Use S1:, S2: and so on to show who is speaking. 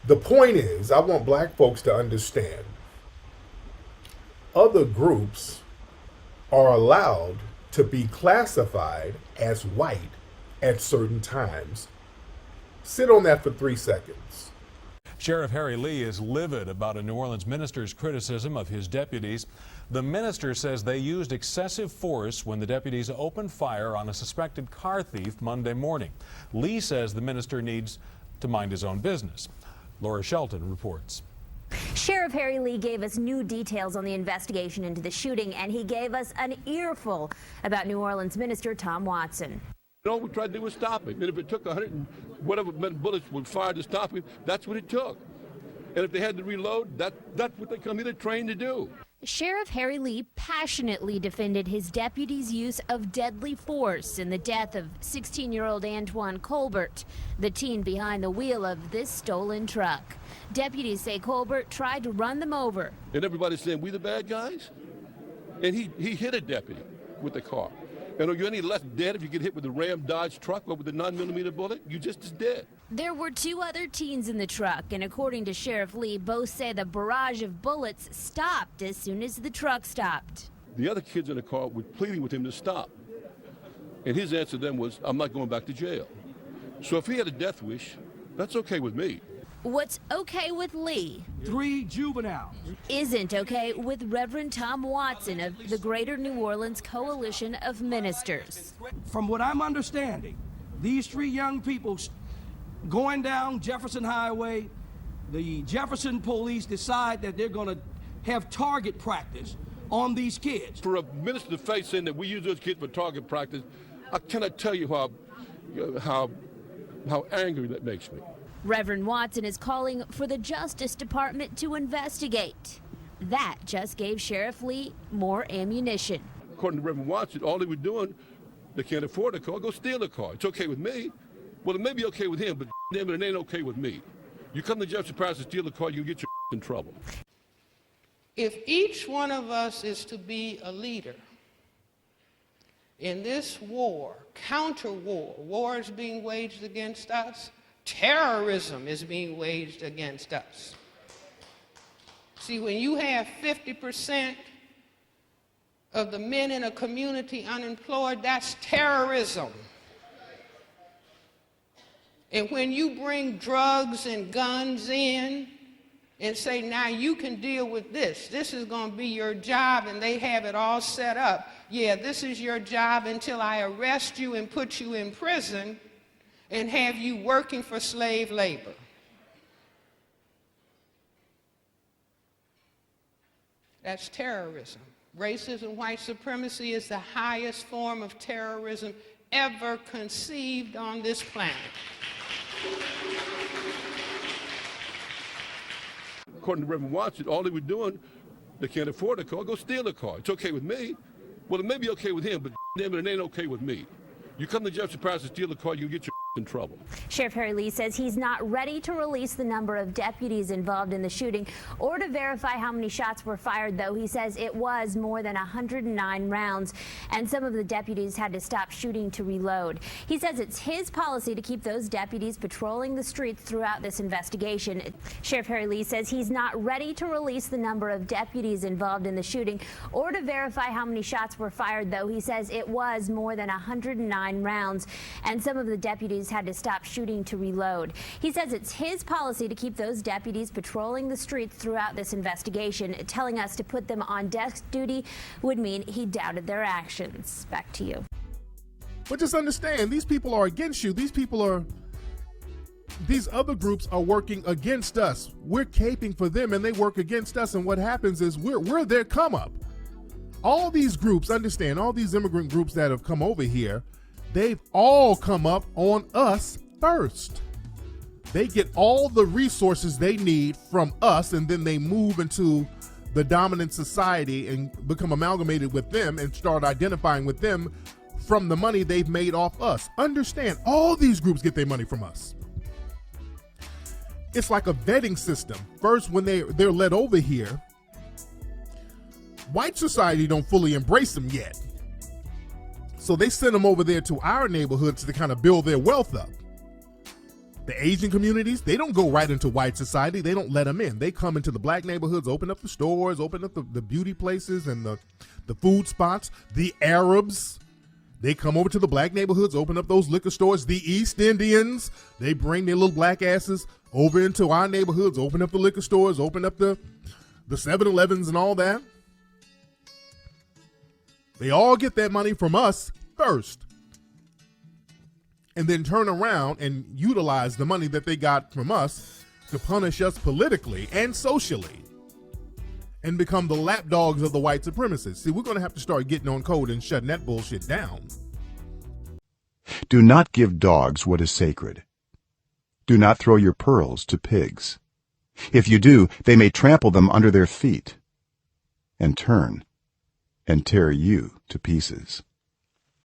S1: The point is, I want black folks to understand other groups are allowed to be classified as white at certain times. Sit on that for 3 seconds.
S2: Sheriff Harry Lee is livid about a New Orleans minister's criticism of his deputies. The minister says they used excessive force when the deputies opened fire on a suspected car thief Monday morning. Lee says the minister needs to mind his own business. Laura Shelton reports.
S3: Sheriff Harry Lee gave us new details on the investigation into the shooting, and he gave us an earful about New Orleans Minister Tom Watson.
S4: All we tried to do was stop him. And if it took 100 and whatever bullets were fired to stop him, that's what it took. And if they had to reload, that's what they come here to train to do.
S3: Sheriff Harry Lee passionately defended his deputies' use of deadly force in the death of 16-year-old Antoine Colbert, the teen behind the wheel of this stolen truck. Deputies say Colbert tried to run them over.
S4: And everybody's saying, we the bad guys? And he hit a deputy with the car. And are you any less dead if you get hit with a Ram Dodge truck or with a 9mm bullet? You just as dead.
S3: There were 2 other teens in the truck, and according to Sheriff Lee, both say the barrage of bullets stopped as soon as the truck stopped.
S4: The other kids in the car were pleading with him to stop. And his answer then was, I'm not going back to jail. So if he had a death wish, that's okay with me.
S3: What's okay with Lee
S5: 3 juveniles
S3: isn't okay with Reverend Tom Watson of the Greater New Orleans Coalition of Ministers.
S5: From what I'm understanding, these 3 young people going down Jefferson Highway, the Jefferson police decide that they're going to have target practice on these kids.
S4: For a minister to face saying that we use those kids for target practice, I cannot tell you how angry that makes me.
S3: Reverend Watson is calling for the Justice Department to investigate. That just gave Sheriff Lee more ammunition.
S4: According to Reverend Watson, all they were doing, they can't afford a car, go steal a car. It's okay with me. Well, it may be okay with him, but damn it ain't okay with me. You come to Jefferson Parish and steal a car, you get your in trouble.
S6: If each one of us is to be a leader in this war, counter-war, war is being waged against us, terrorism is being waged against us. See, when you have 50% of the men in a community unemployed, that's terrorism. And when you bring drugs and guns in and say, now you can deal with this is going to be your job, and they have it all set up. Yeah, this is your job until I arrest you and put you in prison and have you working for slave labor. That's terrorism. Racism, white supremacy is the highest form of terrorism ever conceived on this planet.
S4: According to Reverend Watson, all they were doing, they can't afford a car, go steal a car. It's okay with me. Well, it may be okay with him, but damn it ain't okay with me. You come to Jefferson Parish and steal a car, you get your in trouble.
S3: Sheriff Harry Lee says he's not ready to release the number of deputies involved in the shooting or to verify how many shots were fired, though. He says it was more than 109 rounds, and some of the deputies had to stop shooting to reload. He says it's his policy to keep those deputies patrolling the streets throughout this investigation. Sheriff Harry Lee says he's not ready to release the number of deputies involved in the shooting or to verify how many shots were fired, though. He says it was more than 109 rounds, and some of the deputies had to stop shooting to reload. He says it's his policy to keep those deputies patrolling the streets throughout this investigation. Telling us to put them on desk duty would mean he doubted their actions. Back to you.
S1: But just understand, these people are against you. These other groups are working against us. We're caping for them and they work against us. And what happens is we're their come up. All these groups, understand, all these immigrant groups that have come over here, they've all come up on us first. They get all the resources they need from us, and then they move into the dominant society and become amalgamated with them and start identifying with them from the money they've made off us. Understand, all these groups get their money from us. It's like a vetting system. First, when they're led over here, white society don't fully embrace them yet. So they send them over there to our neighborhoods to kind of build their wealth up. The Asian communities, they don't go right into white society. They don't let them in. They come into the black neighborhoods, open up the stores, open up the beauty places and the food spots. The Arabs, they come over to the black neighborhoods, open up those liquor stores. The East Indians, they bring their little black asses over into our neighborhoods, open up the liquor stores, open up the 7-Elevens and all that. They all get that money from us first, and then turn around and utilize the money that they got from us to punish us politically and socially and become the lapdogs of the white supremacists. See, we're going to have to start getting on code and shutting that bullshit down.
S7: Do not give dogs what is sacred. Do not throw your pearls to pigs. If you do, they may trample them under their feet and turn and tear you to pieces.